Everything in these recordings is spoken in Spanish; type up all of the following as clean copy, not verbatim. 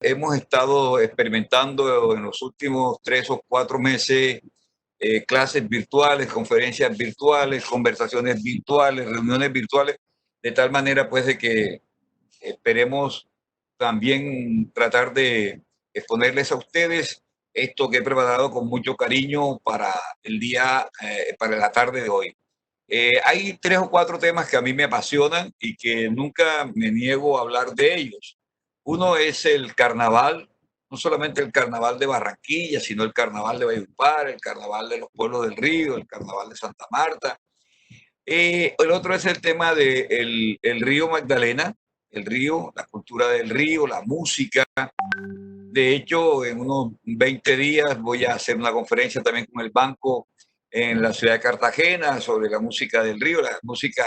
hemos estado experimentando en los últimos 3 o 4 meses clases virtuales, conferencias virtuales, conversaciones virtuales, reuniones virtuales, de tal manera pues de que esperemos también tratar de exponerles a ustedes esto que he preparado con mucho cariño para el día, para la tarde de hoy. Hay 3 o 4 temas que a mí me apasionan y que nunca me niego a hablar de ellos. Uno es el carnaval, no solamente el carnaval de Barranquilla, sino el carnaval de Valledupar, el carnaval de los pueblos del río, el carnaval de Santa Marta. El otro es el tema del el río Magdalena, el río, la cultura del río, la música. De hecho, en unos 20 días voy a hacer una conferencia también con el banco en la ciudad de Cartagena sobre la música del río, la música,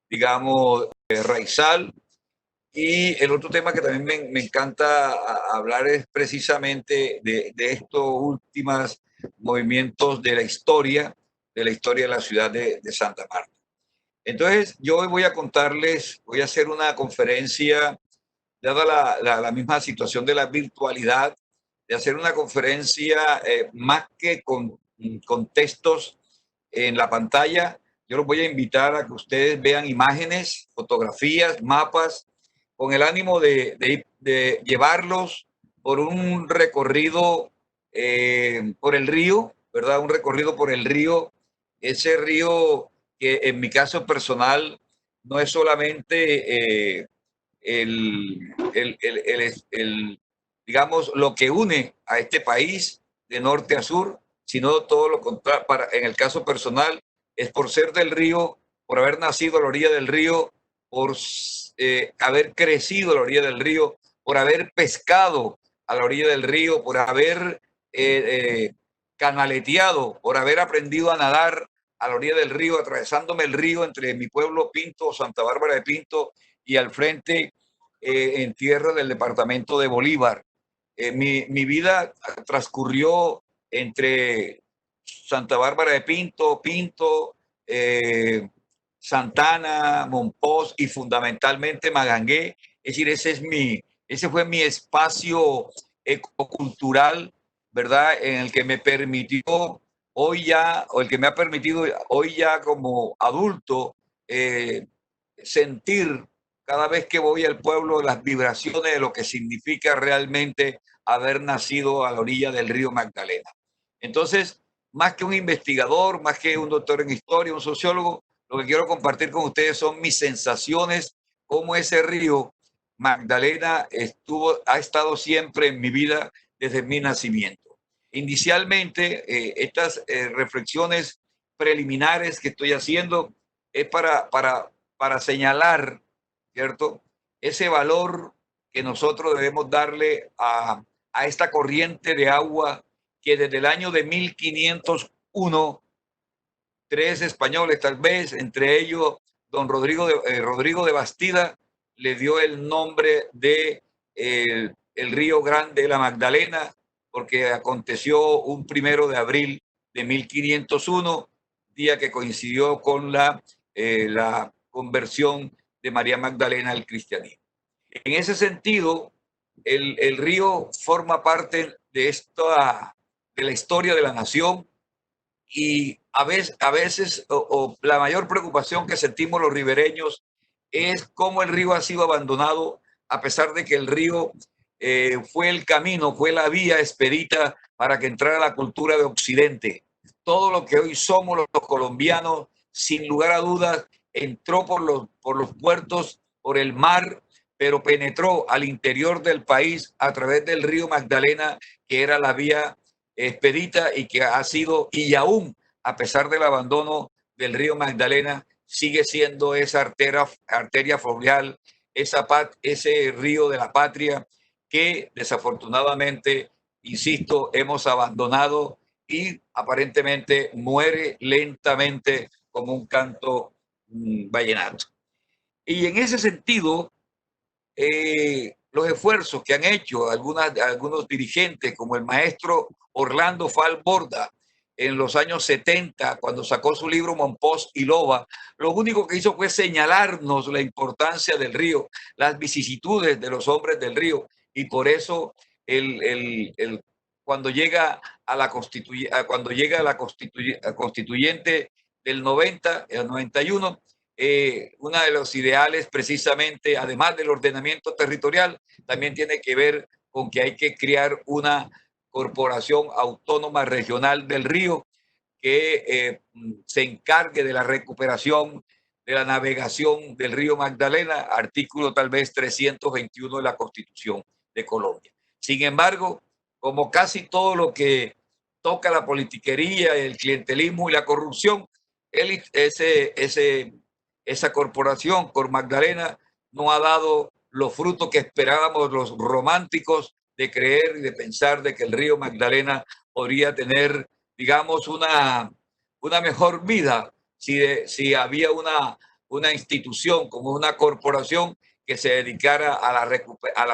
digamos, raizal. Y el otro tema que también me encanta hablar es precisamente de estos últimos movimientos de la historia de la ciudad de Santa Marta. Entonces, yo hoy voy a contarles, voy a hacer una conferencia, dada la misma situación de la virtualidad, de hacer una conferencia más que con textos en la pantalla. Yo los voy a invitar a que ustedes vean imágenes, fotografías, mapas, con el ánimo de llevarlos por un recorrido por el río, ¿verdad? Un recorrido por el río, ese río que en mi caso personal no es solamente digamos, lo que une a este país de norte a sur, sino todo lo contrario. En el caso personal, es por ser del río, por haber nacido a la orilla del río, por haber crecido a la orilla del río, por haber pescado a la orilla del río, por haber canaleteado, por haber aprendido a nadar a la orilla del río, atravesándome el río entre mi pueblo Pinto, Santa Bárbara de Pinto, y al frente en tierra del departamento de Bolívar. Mi vida transcurrió entre Santa Bárbara de Pinto, Santana, Monpós y fundamentalmente Magangué. Es decir, ese fue mi espacio ecocultural, ¿verdad? En el que me permitió hoy ya, o el que me ha permitido hoy ya como adulto, sentir cada vez que voy al pueblo las vibraciones de lo que significa realmente haber nacido a la orilla del río Magdalena. Entonces, más que un investigador, más que un doctor en historia, un sociólogo, lo que quiero compartir con ustedes son mis sensaciones, cómo ese río Magdalena ha estado siempre en mi vida desde mi nacimiento. Inicialmente, estas reflexiones preliminares que estoy haciendo es para señalar, ¿cierto? Ese valor que nosotros debemos darle a esta corriente de agua que desde el año de 1501, 3 españoles tal vez, entre ellos don Rodrigo de Bastida, le dio el nombre de el Río Grande de la Magdalena, porque aconteció un 1 de abril de 1501, día que coincidió con la conversión de María Magdalena al cristianismo. En ese sentido, el río forma parte de la historia de la nación, y a veces la mayor preocupación que sentimos los ribereños es cómo el río ha sido abandonado, a pesar de que el río fue el camino, fue la vía expedita para que entrara la cultura de Occidente. Todo lo que hoy somos los colombianos, sin lugar a dudas, entró por los puertos, por el mar, pero penetró al interior del país a través del río Magdalena, que era la vía expedita y que ha sido, y aún a pesar del abandono del río Magdalena, sigue siendo esa arteria fluvial, ese río de la patria que desafortunadamente, insisto, hemos abandonado y aparentemente muere lentamente como un canto vallenato. Y en ese sentido, los esfuerzos que han hecho algunos dirigentes, como el maestro Orlando Fal Borda, en los años 70, cuando sacó su libro Monpós y Loba, lo único que hizo fue señalarnos la importancia del río, las vicisitudes de los hombres del río, y por eso cuando llega a la constituyente del 90, el 91, uno de los ideales precisamente, además del ordenamiento territorial, también tiene que ver con que hay que crear una corporación autónoma regional del río que se encargue de la recuperación de la navegación del río Magdalena, artículo tal vez 321 de la Constitución de Colombia. Sin embargo, como casi todo lo que toca la politiquería, el clientelismo y la corrupción, esa corporación, Cor Magdalena, no ha dado los frutos que esperábamos los románticos de creer y de pensar de que el río Magdalena podría tener, digamos, una mejor vida si había una institución como una corporación que se dedicara a la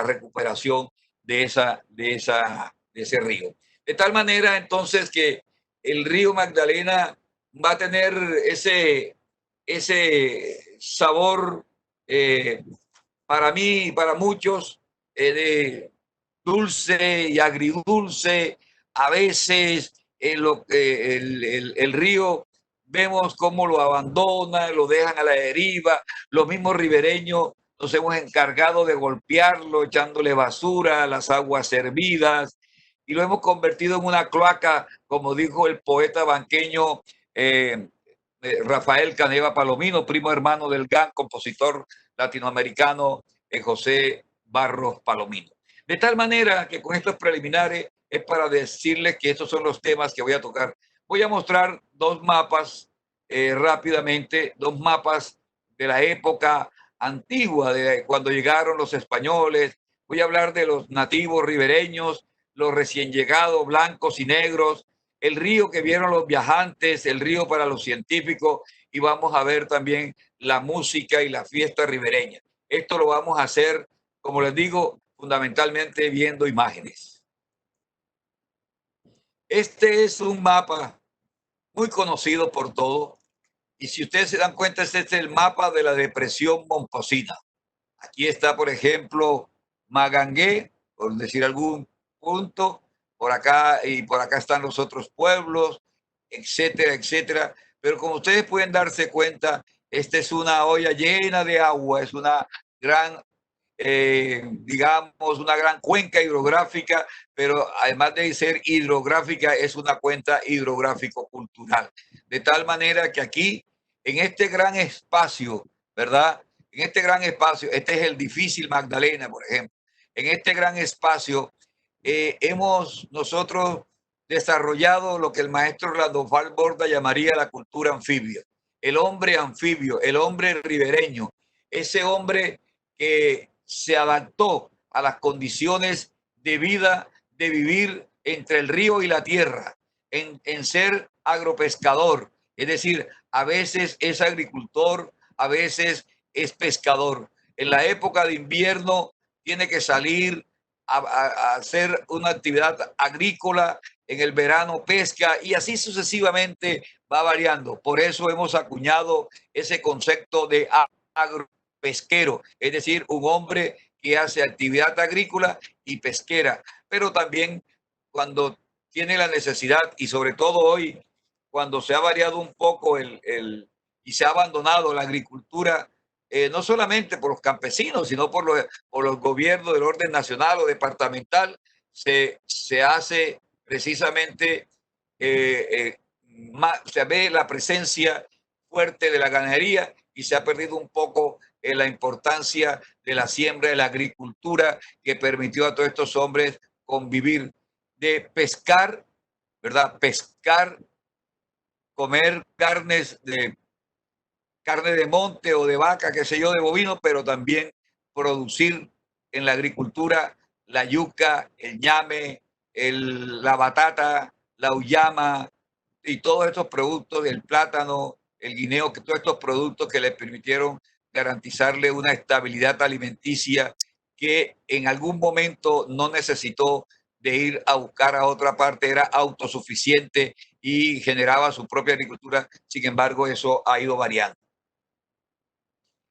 recuperación de ese río. De tal manera entonces que el río Magdalena va a tener ese sabor para mí y para muchos de dulce y agridulce. A veces el río vemos cómo lo abandonan, lo dejan a la deriva. Los mismos ribereños nos hemos encargado de golpearlo, echándole basura a las aguas servidas, y lo hemos convertido en una cloaca, como dijo el poeta banqueño Rafael Caneva Palomino, primo hermano del gran compositor latinoamericano José Barros Palomino. De tal manera que con estos preliminares es para decirles que estos son los temas que voy a tocar. Voy a mostrar dos mapas rápidamente, dos mapas de la época antigua, de cuando llegaron los españoles. Voy a hablar de los nativos ribereños, los recién llegados blancos y negros, el río que vieron los viajantes, el río para los científicos, y vamos a ver también la música y la fiesta ribereña. Esto lo vamos a hacer, como les digo, fundamentalmente viendo imágenes. Este es un mapa muy conocido por todos, y si ustedes se dan cuenta, este es el mapa de la depresión Momposina. Aquí está, por ejemplo, Magangué, por decir algún punto, por acá y por acá están los otros pueblos, etcétera, etcétera. Pero como ustedes pueden darse cuenta, esta es una olla llena de agua, es una gran, digamos, una gran cuenca hidrográfica, pero además de ser hidrográfica, es una cuenca hidrográfico-cultural. De tal manera que aquí, en este gran espacio, ¿verdad? En este gran espacio, este es el difícil Magdalena, por ejemplo, en este gran espacio hemos nosotros desarrollado lo que el maestro Orlando Borda llamaría la cultura anfibia, el hombre anfibio, el hombre ribereño, ese hombre que se adaptó a las condiciones de vida, de vivir entre el río y la tierra, en ser agropescador, es decir, a veces es agricultor, a veces es pescador. En la época de invierno tiene que salir a hacer una actividad agrícola, en el verano pesca, y así sucesivamente va variando. Por eso hemos acuñado ese concepto de agropesquero, es decir, un hombre que hace actividad agrícola y pesquera, pero también cuando tiene la necesidad, y sobre todo hoy, cuando se ha variado un poco y se ha abandonado la agricultura, no solamente por los campesinos, sino por los gobiernos del orden nacional o departamental, se hace precisamente, se ve la presencia fuerte de la ganadería, y se ha perdido un poco la importancia de la siembra de la agricultura, que permitió a todos estos hombres convivir, de pescar, ¿verdad? Pescar, comer carne de monte o de vaca, qué sé yo, de bovino, pero también producir en la agricultura la yuca, el ñame, la batata, la uyama y todos estos productos, el plátano, el guineo, que todos estos productos que le permitieron garantizarle una estabilidad alimenticia que en algún momento no necesitó de ir a buscar a otra parte, era autosuficiente y generaba su propia agricultura. Sin embargo, eso ha ido variando.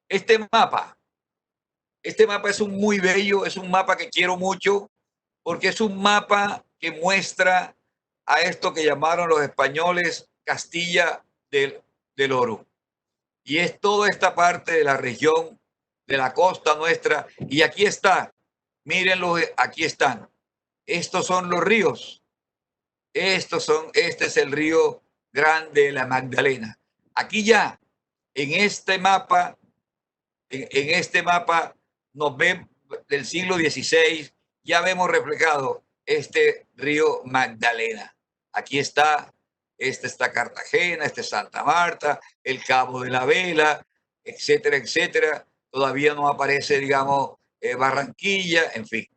Este mapa Este mapa es un muy bello, es un mapa que quiero mucho, porque es un mapa que muestra a esto que llamaron los españoles Castilla del Oro. Y es toda esta parte de la región, de la costa nuestra. Y aquí está, mírenlo, aquí están. Estos son los ríos. Este es el río Grande de la Magdalena. Aquí ya, en este mapa, en este mapa nos ven del siglo XVI, ya vemos reflejado este río Magdalena. Aquí está, este está Cartagena, este es Santa Marta, el Cabo de la Vela, etcétera, etcétera. Todavía no aparece, digamos, Barranquilla, en fin,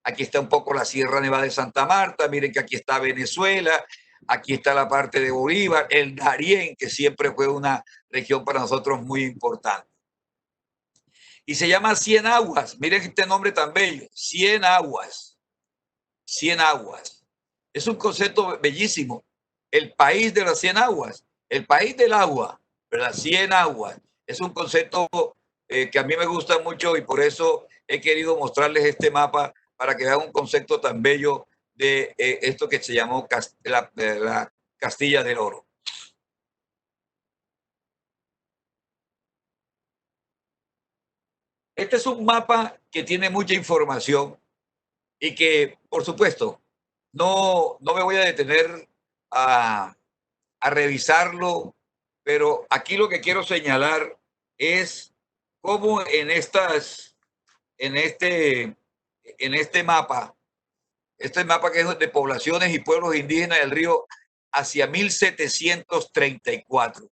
aquí está un poco la Sierra Nevada de Santa Marta, miren que aquí está Venezuela, aquí está la parte de Bolívar, el Darién, que siempre fue una región para nosotros muy importante. Y se llama Cien Aguas. Miren este nombre tan bello. Cien Aguas. Cien Aguas. Es un concepto bellísimo. El país de las 100 aguas. El país del agua. ¿Verdad? 100 aguas. Es un concepto que a mí me gusta mucho y por eso he querido mostrarles este mapa para que vean un concepto tan bello de esto que se llamó la Castilla del Oro. Este es un mapa que tiene mucha información y que, por supuesto, no me voy a detener a revisarlo, pero aquí lo que quiero señalar es cómo en este mapa que es de poblaciones y pueblos indígenas del río hacia 1734,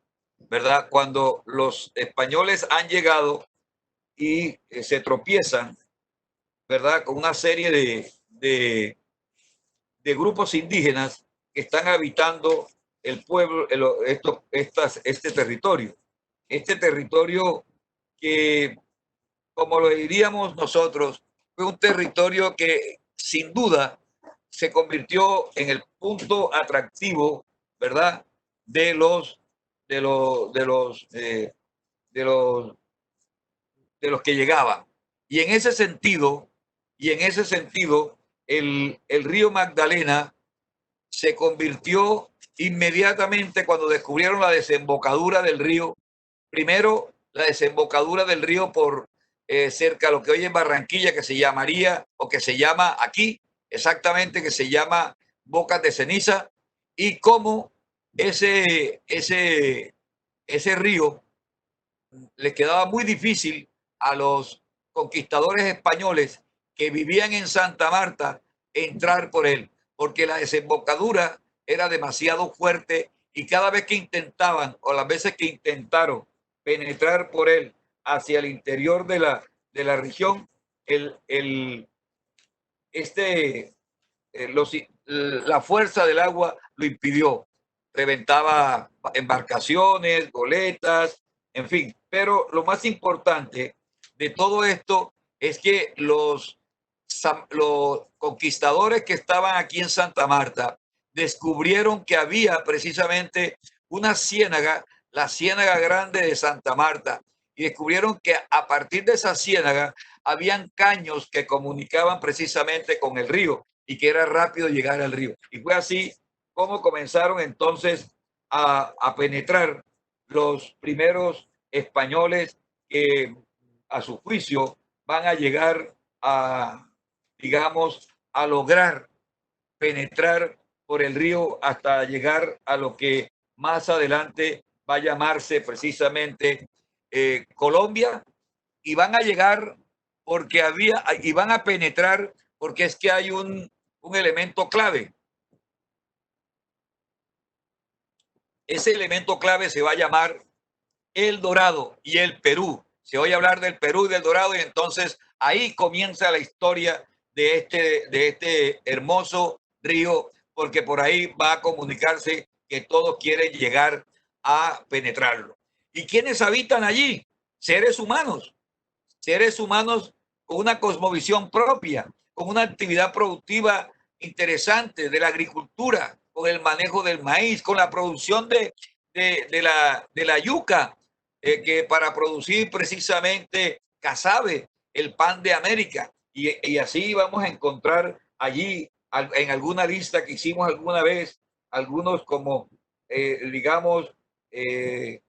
¿verdad? Cuando los españoles han llegado y se tropiezan, ¿verdad? Con una serie de grupos indígenas que están habitando el pueblo, este territorio. Este territorio que, como lo diríamos nosotros, fue un territorio que sin duda se convirtió en el punto atractivo, ¿verdad? De los, de los, de los, de los de los que llegaban. Y en ese sentido, el río Magdalena se convirtió inmediatamente cuando descubrieron la desembocadura del río. Primero, la desembocadura del río por cerca de lo que hoy en Barranquilla, que se llamaría, o que se llama aquí, exactamente, que se llama Bocas de Ceniza, y cómo ese río les quedaba muy difícil a los conquistadores españoles que vivían en Santa Marta entrar por él, porque la desembocadura era demasiado fuerte y cada vez que intentaban, o las veces que intentaron penetrar por él hacia el interior de la región, el, el, este, la fuerza del agua lo impidió. Reventaba embarcaciones, goletas, en fin. Pero lo más importante de todo esto es que los conquistadores que estaban aquí en Santa Marta descubrieron que había precisamente una ciénaga, la Ciénaga Grande de Santa Marta, y descubrieron que a partir de esa ciénaga habían caños que comunicaban precisamente con el río y que era rápido llegar al río. Y fue así como comenzaron entonces a penetrar los primeros españoles que a su juicio van a llegar a, digamos, a lograr penetrar por el río hasta llegar a lo que más adelante va a llamarse precisamente Colombia, y van a llegar porque y van a penetrar porque es que hay un elemento clave. Ese elemento clave se va a llamar El Dorado y el Perú. Se oye hablar del Perú y del Dorado y entonces ahí comienza la historia de este hermoso río, porque por ahí va a comunicarse que todos quieren llegar a penetrarlo. ¿Y quiénes habitan allí? Seres humanos con una cosmovisión propia, con una actividad productiva interesante de la agricultura, con el manejo del maíz, con la producción de la yuca, que para producir precisamente casabe, el pan de América. Y así vamos a encontrar allí en alguna lista que hicimos alguna vez, algunos como, digamos, eh,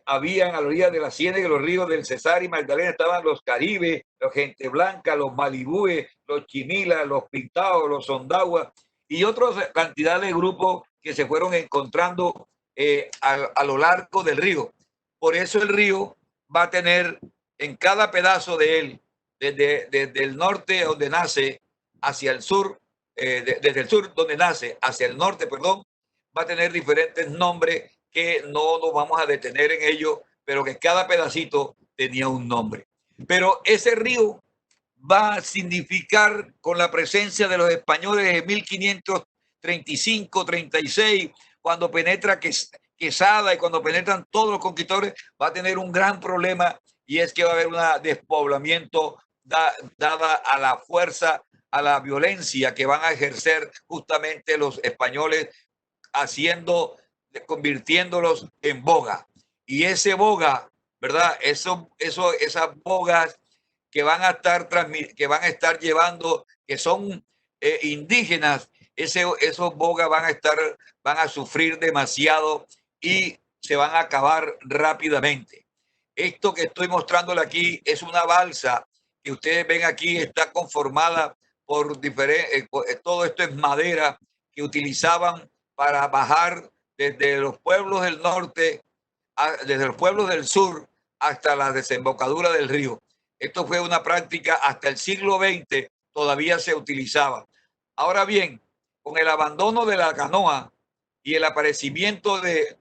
habían a la orilla de la ciénaga de los ríos del Cesar y Magdalena, estaban los Caribes, los Gente Blanca, los Malibúes, los Chimilas, los Pintados, los Sondagua y otras cantidad de grupos que se fueron encontrando a lo largo del río. Por eso el río va a tener en cada pedazo de él, desde el norte donde nace hacia el sur, desde el sur donde nace hacia el norte, perdón, va a tener diferentes nombres que no nos vamos a detener en ello, pero que cada pedacito tenía un nombre. Pero ese río va a significar, con la presencia de los españoles en 1535, 36, cuando penetra Quesada y cuando penetran todos los conquistadores, va a tener un gran problema, y es que va a haber un despoblamiento dada a la fuerza, a la violencia que van a ejercer justamente los españoles, haciendo, convirtiéndolos en boga. Y ese boga, ¿verdad? Esas bogas que van a estar llevando, que son indígenas, esos bogas van a sufrir demasiado y se van a acabar rápidamente. Esto que estoy mostrándole aquí es una balsa que ustedes ven aquí, está conformada por diferentes, todo esto es madera que utilizaban para bajar desde los pueblos del norte, desde los pueblos del sur hasta la desembocadura del río. Esto fue una práctica hasta el siglo XX, todavía se utilizaba. Ahora bien, con el abandono de la canoa y el aparecimiento de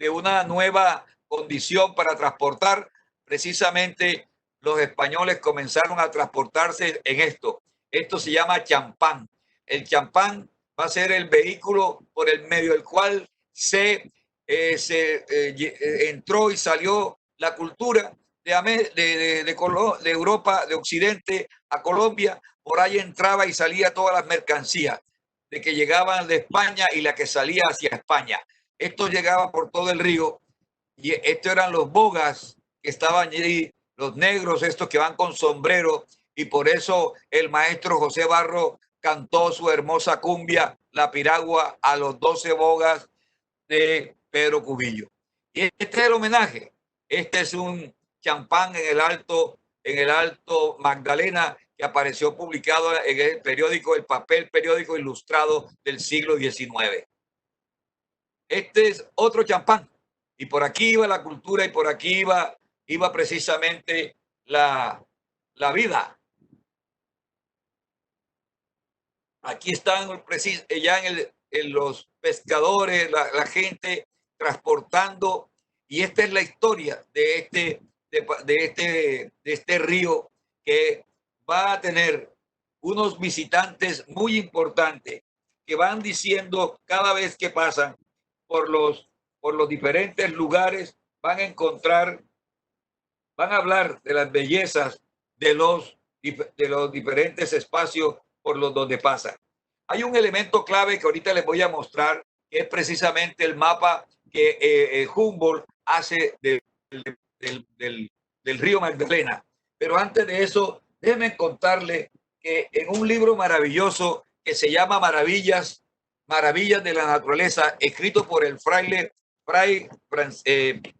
una nueva condición para transportar, precisamente los españoles comenzaron a transportarse en esto. Esto se llama champán. El champán va a ser el vehículo por el medio del cual entró y salió la cultura de Europa, de Occidente a Colombia. Por ahí entraba y salía todas las mercancías de que llegaban de España y la que salía hacia España. Esto llegaba por todo el río, y estos eran los bogas que estaban allí, los negros, estos que van con sombrero, y por eso el maestro José Barro cantó su hermosa cumbia, La Piragua, a los 12 bogas de Pedro Cubillo. Y este es el homenaje. Este es un champán en el Alto Magdalena, que apareció publicado en el periódico, el papel periódico ilustrado del siglo XIX. Este es otro champán. Y por aquí iba la cultura, y por aquí iba precisamente la vida. Aquí están ya en los pescadores, la gente transportando, y esta es la historia de este río, que va a tener unos visitantes muy importantes que van diciendo cada vez que pasan por los diferentes lugares, van a hablar de las bellezas de los diferentes espacios por los donde pasan. Hay un elemento clave que ahorita les voy a mostrar, que es precisamente el mapa que Humboldt hace del río Magdalena. Pero antes de eso, déjenme contarle que en un libro maravilloso que se llama Maravillas de la Naturaleza, escrito por el Fray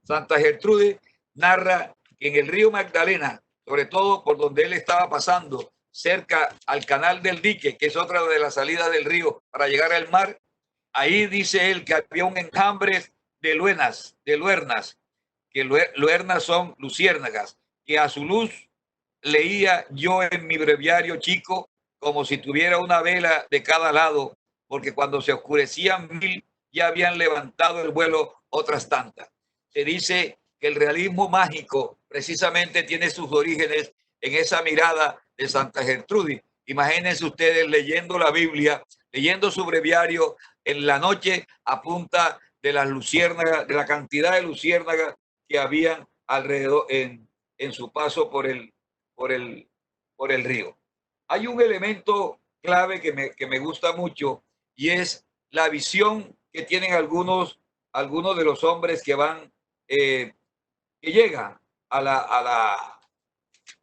Santa Gertrude, narra que en el río Magdalena, sobre todo por donde él estaba pasando, cerca al canal del Dique, que es otra de las salidas del río para llegar al mar, ahí dice él que había un enjambre de luernas, que luernas son luciérnagas, que a su luz leía yo en mi breviario chico, como si tuviera una vela de cada lado, porque cuando se oscurecían mil, ya habían levantado el vuelo otras tantas. Se dice que el realismo mágico precisamente tiene sus orígenes en esa mirada de Santa Gertrudis. Imagínense ustedes leyendo la Biblia, leyendo su breviario en la noche, a punta de las luciérnagas, de la cantidad de luciérnagas que habían alrededor en su paso por el, por el río. Hay un elemento clave que me gusta mucho, y es la visión que tienen algunos algunos de los hombres que van, que llegan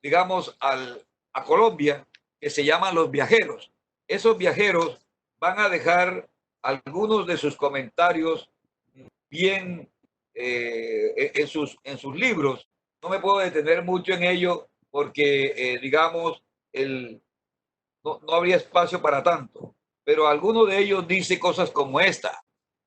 digamos, a Colombia, que se llaman los viajeros. Esos viajeros van a dejar algunos de sus comentarios bien en sus libros. No me puedo detener mucho en ello porque, digamos, no habría espacio para tanto. Pero alguno de ellos dice cosas como esta: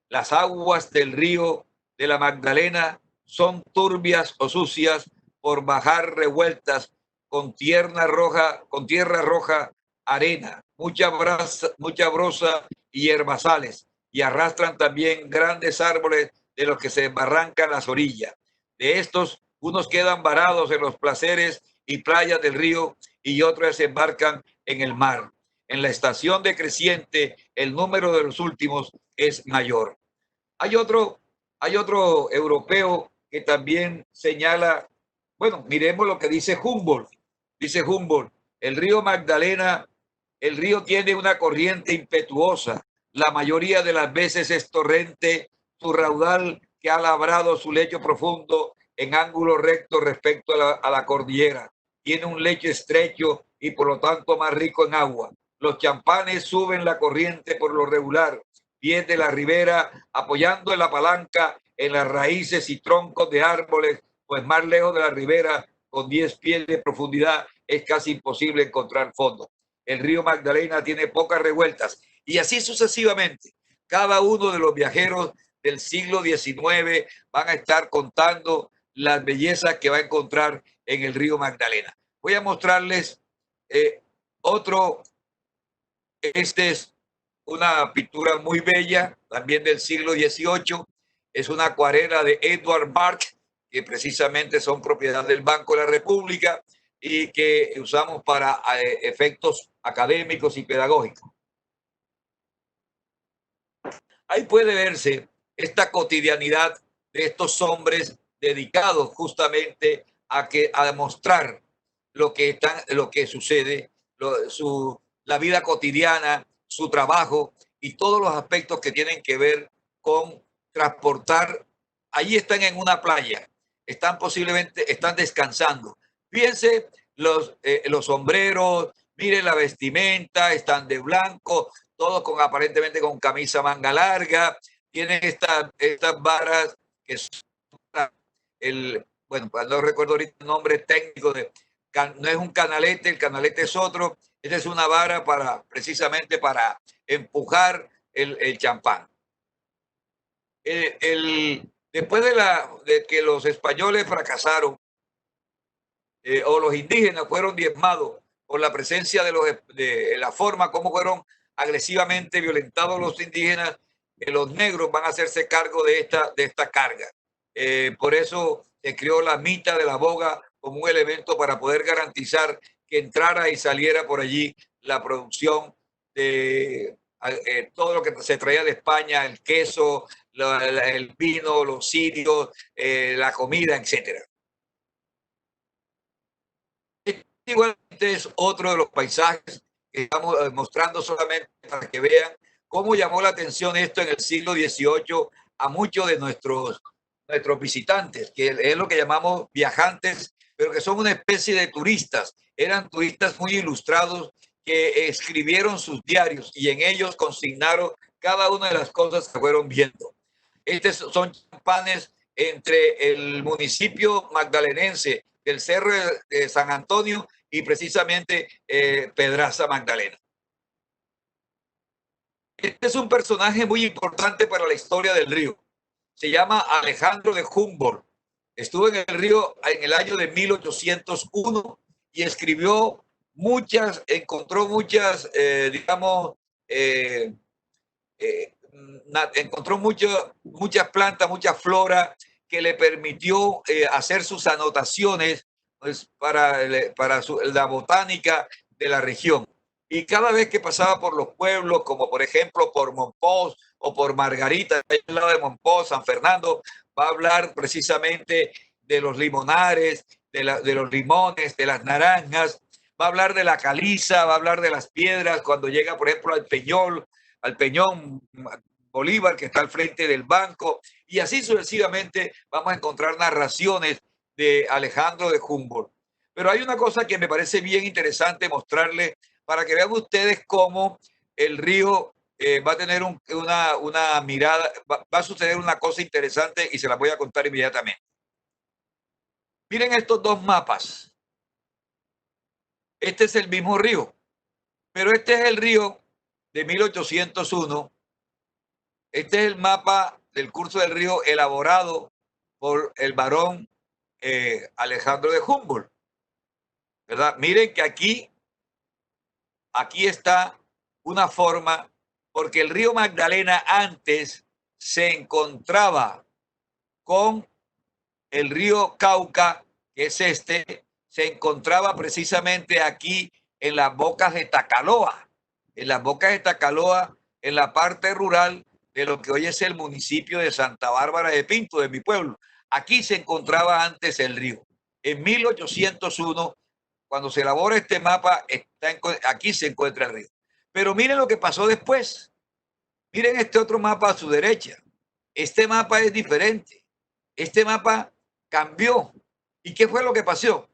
las aguas del río de la Magdalena son turbias o sucias por bajar revueltas con tierra roja, arena, mucha brosa y herbazales, y arrastran también grandes árboles de los que se barrancan las orillas. De estos, unos quedan varados en los placeres y playas del río y otros desembarcan en el mar. En la estación decreciente, el número de los últimos es mayor. Hay otro, hay otro europeo que también señala, bueno, miremos lo que dice Humboldt. Dice Humboldt, el río Magdalena, el río tiene una corriente impetuosa, la mayoría de las veces es torrente, su raudal que ha labrado su lecho profundo en ángulo recto respecto a la cordillera. Tiene un lecho estrecho y por lo tanto más rico en agua. Los champanes suben la corriente por lo regular, pies de la ribera, apoyando en la palanca en las raíces y troncos de árboles, pues más lejos de la ribera, con 10 pies de profundidad, es casi imposible encontrar fondo. El río Magdalena tiene pocas revueltas y así sucesivamente. Cada uno de los viajeros del siglo XIX van a estar contando las bellezas que va a encontrar en el río Magdalena. Voy a mostrarles otro. Este es una pintura muy bella, también del siglo XVIII. Es una acuarela de Edward Mark, que precisamente son propiedad del Banco de la República y que usamos para efectos académicos y pedagógicos. Ahí puede verse esta cotidianidad de estos hombres dedicados justamente a mostrar lo que sucede, la vida cotidiana, su trabajo y todos los aspectos que tienen que ver con transportar. Allí están en una playa, están descansando. Fíjense los sombreros, miren la vestimenta, están de blanco, todos aparentemente con camisa manga larga, tienen estas varas que son bueno, pues no recuerdo ahorita el nombre técnico no es un canalete, el canalete es otro. Esta es una vara precisamente para empujar el champán. Después de que los españoles fracasaron, o los indígenas fueron diezmados por la presencia de la forma como fueron agresivamente violentados los indígenas, los negros van a hacerse cargo de esta carga. Por eso se creó la mitad de la boga como un elemento para poder garantizar que entrara y saliera por allí la producción de todo lo que se traía de España, el queso, el vino, los cirios, la comida, etcétera. Igualmente es otro de los paisajes que estamos mostrando solamente para que vean cómo llamó la atención esto en el siglo XVIII a muchos de nuestros visitantes, que es lo que llamamos viajantes, pero que son una especie de turistas. Eran turistas muy ilustrados que escribieron sus diarios y en ellos consignaron cada una de las cosas que fueron viendo. Estos son champanes entre el municipio magdalenense del Cerro de San Antonio y precisamente Pedraza Magdalena. Este es un personaje muy importante para la historia del río. Se llama Alejandro de Humboldt. Estuvo en el río en el año de 1801 y encontró muchas, digamos, encontró muchas plantas, mucha flora que le permitió hacer sus anotaciones, pues, para la botánica de la región. Y cada vez que pasaba por los pueblos, como por ejemplo por Monpós o por Margarita, al lado de Monpós, San Fernando, va a hablar precisamente de los limonares, de los limones, de las naranjas, va a hablar de la caliza, va a hablar de las piedras, cuando llega, por ejemplo, al Peñón, Bolívar, que está al frente del banco, y así sucesivamente vamos a encontrar narraciones de Alejandro de Humboldt. Pero hay una cosa que me parece bien interesante mostrarle para que vean ustedes cómo el río va a tener una mirada, va a suceder una cosa interesante y se la voy a contar inmediatamente. Miren estos dos mapas. Este es el mismo río, pero este es el río de 1801. Este es el mapa del curso del río elaborado por el barón Alejandro de Humboldt, ¿verdad? Miren que aquí está una forma, porque el río Magdalena antes se encontraba con el río Cauca, que es este, se encontraba precisamente aquí en las bocas de Tacaloa, en las bocas de Tacaloa, en la parte rural de lo que hoy es el municipio de Santa Bárbara de Pinto, de mi pueblo. Aquí se encontraba antes el río. En 1801, cuando se elabora este mapa, aquí se encuentra el río. Pero miren lo que pasó después. Miren este otro mapa a su derecha. Este mapa es diferente. Este mapa cambió. ¿Y qué fue lo que pasó?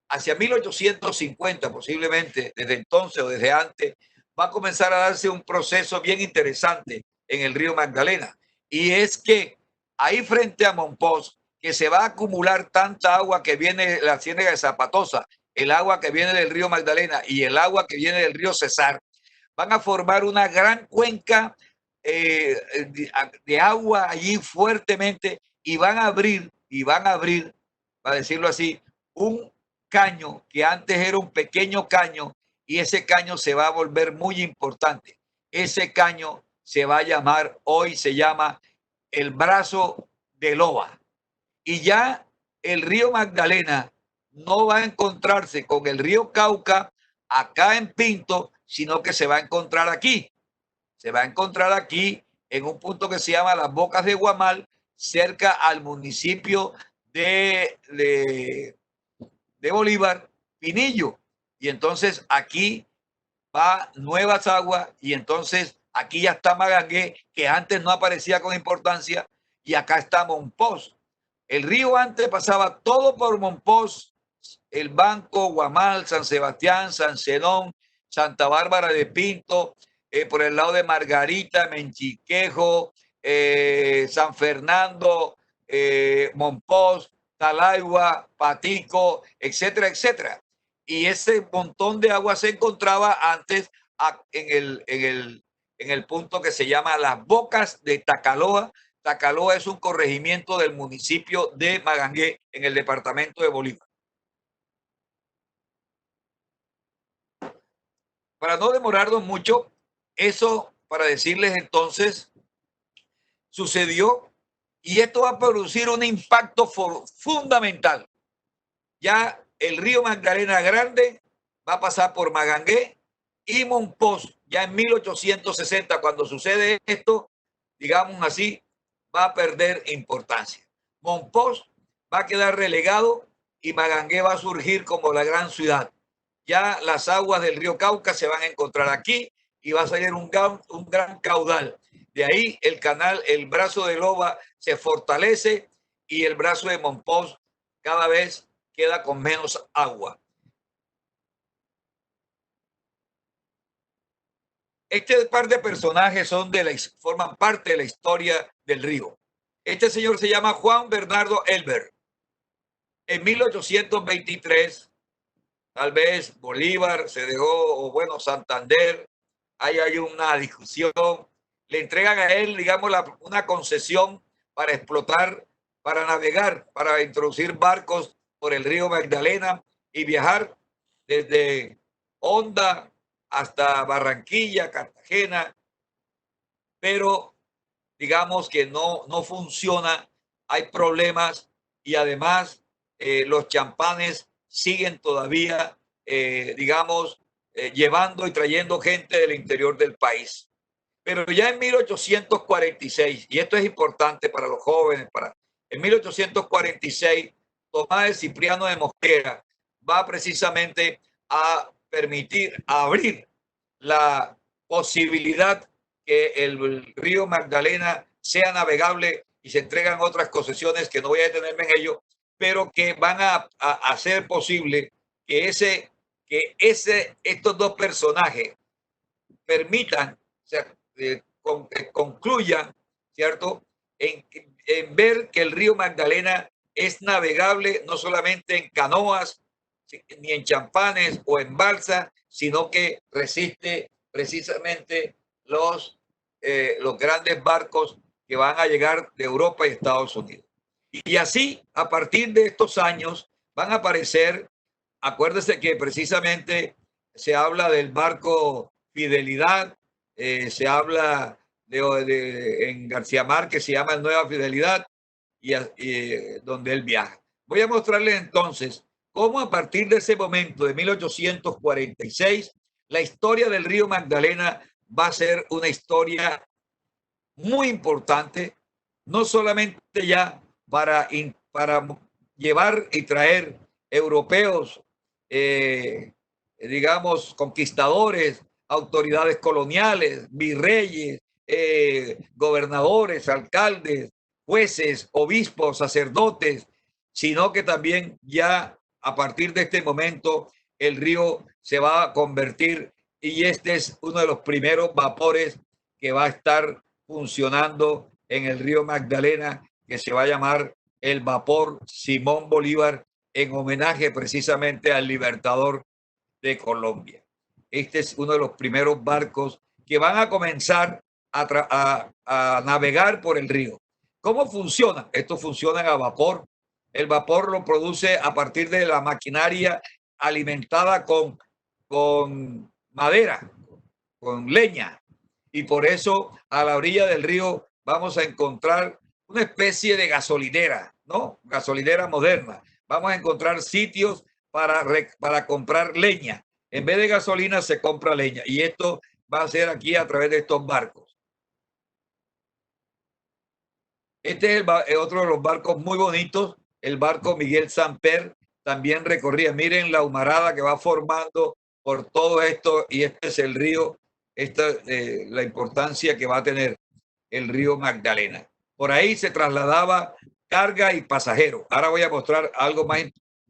Hacia 1850, posiblemente desde entonces o desde antes, va a comenzar a darse un proceso bien interesante en el río Magdalena. Y es que ahí frente a Monpós, que se va a acumular tanta agua que viene de la ciénaga de Zapatosa, el agua que viene del río Magdalena y el agua que viene del río Cesar, van a formar una gran cuenca de agua allí fuertemente y van a abrir, para decirlo así, un caño que antes era un pequeño caño y ese caño se va a volver muy importante. Ese caño se va a llamar, hoy se llama el brazo de Loba. Y ya el río Magdalena no va a encontrarse con el río Cauca acá en Pinto, sino que se va a encontrar aquí. Se va a encontrar aquí en un punto que se llama Las Bocas de Guamal, cerca al municipio de Bolívar, Pinillo. Y entonces aquí va Nuevas Aguas y entonces aquí ya está Magangué, que antes no aparecía con importancia, y acá está Monpós. El río antes pasaba todo por Monpós, el Banco, Guamal, San Sebastián, San Zenón, Santa Bárbara de Pinto, por el lado de Margarita, Menchiquejo, San Fernando, Monpós, Talaigua, Patico, etcétera, etcétera. Y ese montón de agua se encontraba antes en el punto que se llama Las Bocas de Tacaloa. Tacaloa es un corregimiento del municipio de Magangué en el departamento de Bolívar. Para no demorarnos mucho, eso para decirles entonces sucedió y esto va a producir un impacto fundamental. Ya el río Magdalena Grande va a pasar por Magangué y Monpós. Ya en 1860, cuando sucede esto, digamos así, va a perder importancia. Monpós va a quedar relegado y Magangué va a surgir como la gran ciudad. Ya las aguas del río Cauca se van a encontrar aquí y va a salir un gran caudal. De ahí el canal, el brazo de Loba se fortalece y el brazo de Monpós cada vez queda con menos agua. Este par de personajes forman parte de la historia del río. Este señor se llama Juan Bernardo Elbert. En 1823, tal vez Bolívar se dejó, o bueno, Santander, ahí hay una discusión, le entregan a él, digamos, una concesión para explotar, para navegar, para introducir barcos por el río Magdalena y viajar desde Honda hasta Barranquilla, Cartagena, pero digamos que no funciona, hay problemas y además los champanes siguen todavía, digamos, llevando y trayendo gente del interior del país. Pero ya en 1846, y esto es importante para los jóvenes, en 1846, Tomás de Cipriano de Mosquera va precisamente a permitir, a abrir la posibilidad que el río Magdalena sea navegable y se entregan otras concesiones que no voy a detenerme en ello, pero que van a hacer posible que estos dos personajes permitan, o sea, concluyan, ¿cierto? En ver que el río Magdalena es navegable no solamente en canoas, ni en champanes o en balsa, sino que resiste precisamente los grandes barcos que van a llegar de Europa y Estados Unidos. Y así, a partir de estos años, van a aparecer, acuérdese que precisamente se habla del barco Fidelidad, se habla en García Márquez, se llama Nueva Fidelidad, donde él viaja. Voy a mostrarles entonces cómo a partir de ese momento de 1846, la historia del río Magdalena va a ser una historia muy importante, no solamente ya para llevar y traer europeos, digamos, conquistadores, autoridades coloniales, virreyes, gobernadores, alcaldes, jueces, obispos, sacerdotes, sino que también ya a partir de este momento el río se va a convertir y este es uno de los primeros vapores que va a estar funcionando en el río Magdalena, que se va a llamar el vapor Simón Bolívar, en homenaje precisamente al libertador de Colombia. Este es uno de los primeros barcos que van a comenzar a navegar por el río. ¿Cómo funciona? Esto funciona a vapor. El vapor lo produce a partir de la maquinaria alimentada con madera, con leña. Y por eso a la orilla del río vamos a encontrar una especie de gasolinera, ¿no? Gasolinera moderna. Vamos a encontrar sitios para comprar leña. En vez de gasolina se compra leña. Y esto va a ser aquí a través de estos barcos. Este es otro de los barcos muy bonitos, el barco Miguel Samper, también recorría. Miren la humarada que va formando por todo esto y este es el río, la importancia que va a tener el río Magdalena. Por ahí se trasladaba carga y pasajeros. Ahora voy a mostrar algo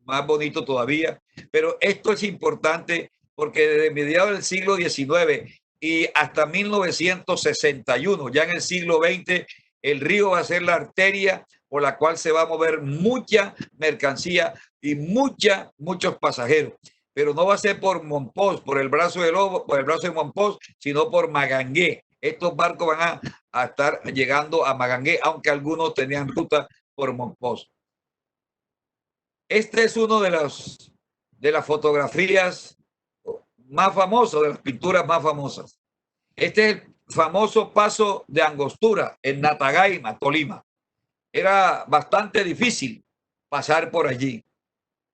más bonito todavía, pero esto es importante porque desde mediados del siglo XIX y hasta 1961, ya en el siglo XX, el río va a ser la arteria por la cual se va a mover mucha mercancía y muchos pasajeros. Pero no va a ser por Monpós, por el brazo de Lobo, por el brazo de Monpós, sino por Magangué. Estos barcos van a estar llegando a Magangué, aunque algunos tenían ruta por Monpós. Este es uno de las fotografías más famosas, de las pinturas más famosas. Este es el famoso paso de Angostura en Natagaima, Tolima. Era bastante difícil pasar por allí.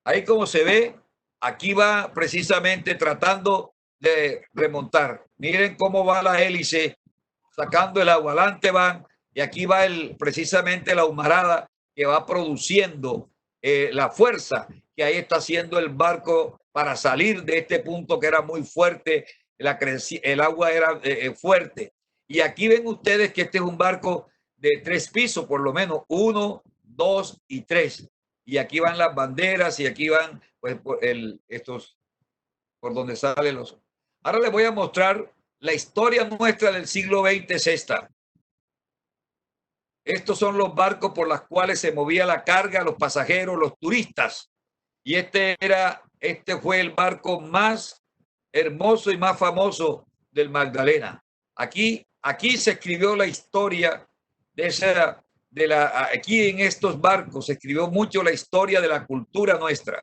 Ahí como se ve, aquí va precisamente tratando de remontar. Miren cómo va la hélice sacando el agua. Adelante van y aquí va precisamente la humarada que va produciendo la fuerza que ahí está haciendo el barco para salir de este punto que era muy fuerte, el agua era fuerte. Y aquí ven ustedes que este es un barco de 3 pisos, por lo menos 1, 2 y 3. Y aquí van las banderas y aquí van pues por donde salen los. Ahora les voy a mostrar la historia nuestra del siglo XX es esta. Estos son los barcos por los cuales se movía la carga, los pasajeros, los turistas. Y este fue el barco más hermoso y más famoso del Magdalena. Aquí se escribió la historia aquí en estos barcos se escribió mucho la historia de la cultura nuestra.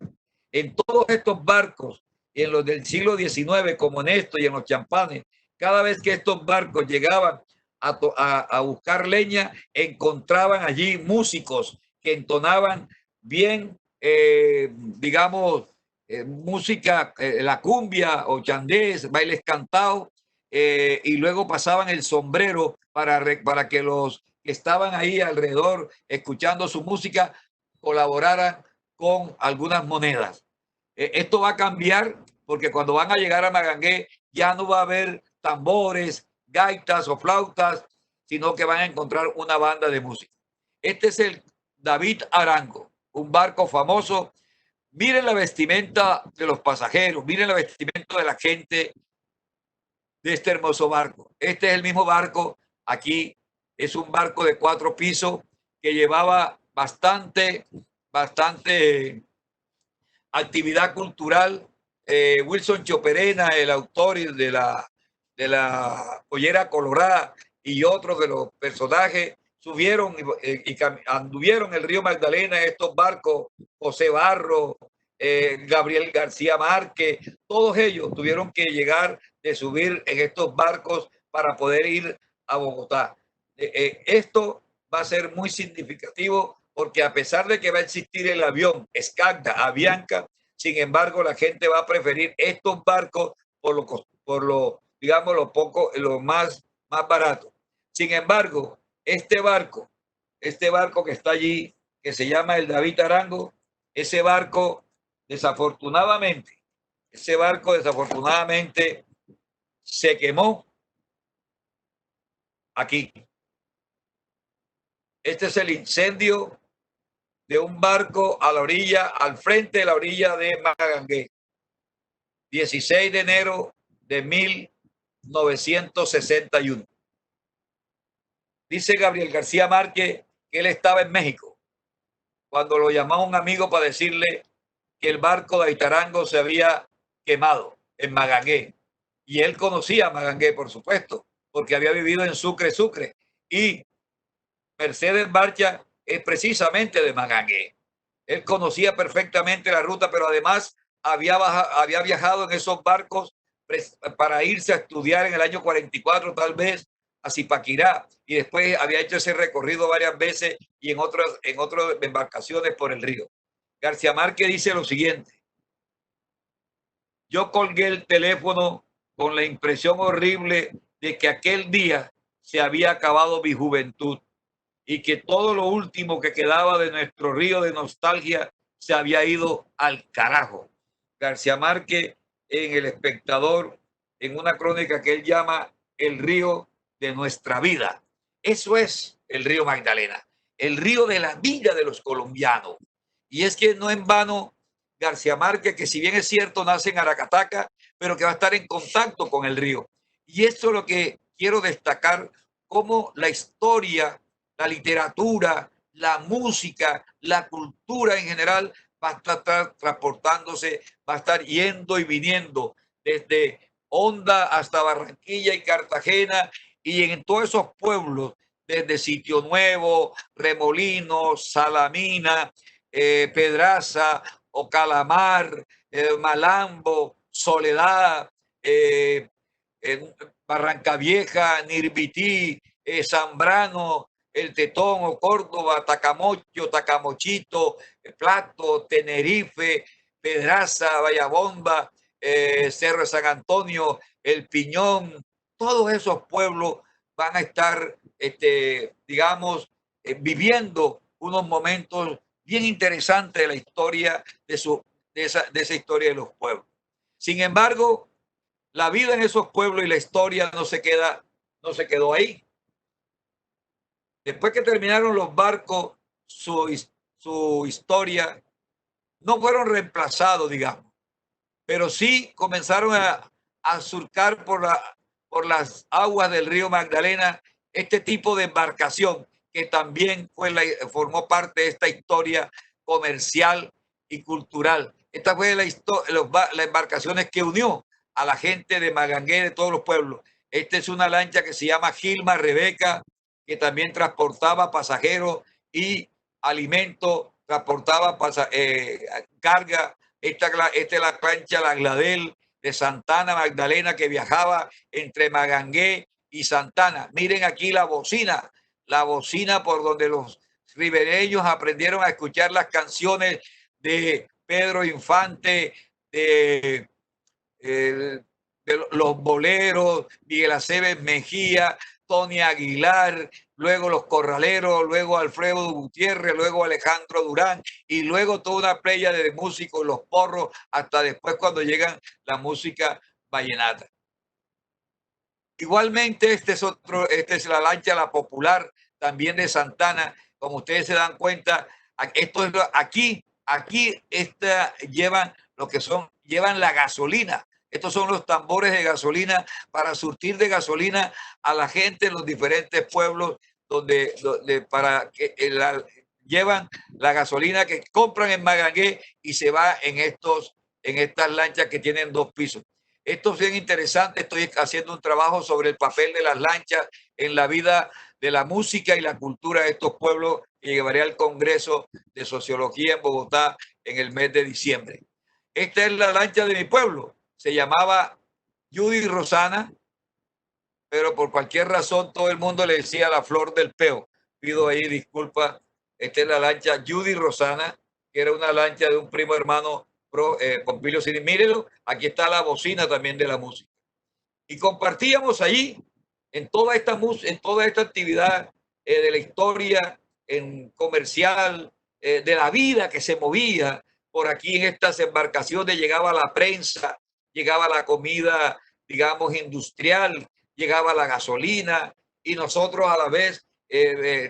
En todos estos barcos, en los del siglo XIX, como en esto y en los champanes, cada vez que estos barcos llegaban a buscar leña, encontraban allí músicos que entonaban bien, digamos, música, la cumbia o chandés, bailes cantados, y luego pasaban el sombrero para que los que estaban ahí alrededor escuchando su música colaboraran con algunas monedas. Esto va a cambiar porque cuando van a llegar a Magangué ya no va a haber tambores gaitas o flautas, sino que van a encontrar una banda de música. Este es el David Arango, un barco famoso. Miren la vestimenta de los pasajeros, miren la vestimenta de la gente de este hermoso barco. Este es el mismo barco. Aquí es un barco de 4 pisos que llevaba bastante actividad cultural. Wilson Choperena, el autor de la Pollera Colorada, y otros de los personajes subieron y anduvieron el río Magdalena, estos barcos, José Barro, Gabriel García Márquez, todos ellos tuvieron que llegar de subir en estos barcos para poder ir a Bogotá. Esto va a ser muy significativo porque a pesar de que va a existir el avión Skagda, Avianca, sin embargo la gente va a preferir estos barcos por lo digamos, lo más barato. Sin embargo, este barco que está allí, que se llama el David Arango, ese barco desafortunadamente, se quemó aquí. Este es el incendio de un barco a la orilla, al frente de la orilla de Magangué, 16 de enero de 1961. Dice Gabriel García Márquez que él estaba en México cuando lo llamó un amigo para decirle que el barco de Aitarango se había quemado en Magangué. Y él conocía a Magangué, por supuesto, porque había vivido en Sucre, Sucre. Y Mercedes Barcha es precisamente de Magangué. Él conocía perfectamente la ruta, pero además había viajado en esos barcos para irse a estudiar en el año 44, tal vez, a Zipaquirá, y después había hecho ese recorrido varias veces y en otras embarcaciones por el río. García Márquez dice lo siguiente: yo colgué el teléfono con la impresión horrible de que aquel día se había acabado mi juventud y que todo lo último que quedaba de nuestro río de nostalgia se había ido al carajo. García Márquez en El Espectador, en una crónica que él llama El río de nuestra vida. Eso es el río Magdalena, el río de la vida de los colombianos. Y es que no en vano García Márquez, que si bien es cierto nace en Aracataca, pero que va a estar en contacto con el río. Y esto es lo que quiero destacar, como la historia, la literatura, la música, la cultura en general va a estar transportándose, va a estar yendo y viniendo desde Honda hasta Barranquilla y Cartagena, y en todos esos pueblos, desde Sitio Nuevo, Remolinos, Salamina, Pedraza, Ocalamar, Malambo, Soledad, Barranca Vieja, Nirbití, Zambrano, El Tetón, Córdoba, Tacamocho, Tacamochito, Plato, Tenerife, Pedraza, Vallabomba, Cerro de San Antonio, El Piñón, todos esos pueblos van a estar, digamos, viviendo unos momentos bien interesantes de la historia de esa historia de los pueblos. Sin embargo, la vida en esos pueblos y la historia no se quedó ahí. Después que terminaron los barcos, su historia no fueron reemplazados, digamos, pero sí comenzaron a surcar por las aguas del río Magdalena este tipo de embarcación que también formó parte de esta historia comercial y cultural. Esta fue las embarcaciones que unió a la gente de Magangué, de todos los pueblos. Esta es una lancha que se llama Gilma Rebeca, que también transportaba pasajeros y alimentos, transportaba carga. Esta es la plancha La Gladel de Santana Magdalena, que viajaba entre Magangué y Santana. Miren aquí la bocina por donde los ribereños aprendieron a escuchar las canciones de Pedro Infante, de de los boleros, Miguel Aceves Mejía, Tony Aguilar, luego los Corraleros, luego Alfredo Gutiérrez, luego Alejandro Durán, y luego toda una playa de músicos, los Porros, hasta después cuando llegan la música vallenata. Igualmente, esta es la lancha La Popular, también de Santana. Como ustedes se dan cuenta, esto es aquí llevan lo que son, llevan la gasolina. Estos son los tambores de gasolina para surtir de gasolina a la gente en los diferentes pueblos para que llevan la gasolina que compran en Magangué y se va en estas lanchas que tienen 2 pisos. Esto es bien interesante. Estoy haciendo un trabajo sobre el papel de las lanchas en la vida de la música y la cultura de estos pueblos que llevaré al Congreso de Sociología en Bogotá en el mes de diciembre. Esta es la lancha de mi pueblo. Se llamaba Judy Rosana, pero por cualquier razón todo el mundo le decía la Flor del Peo. Pido ahí disculpas. Esta es la lancha Judy Rosana, que era una lancha de un primo hermano Pompilio Cini. Mírenlo, aquí está la bocina también de la música. Y compartíamos allí en toda esta actividad de la historia, en comercial, de la vida que se movía por aquí en estas embarcaciones. Llegaba la prensa, llegaba la comida, digamos, industrial, llegaba la gasolina y nosotros a la vez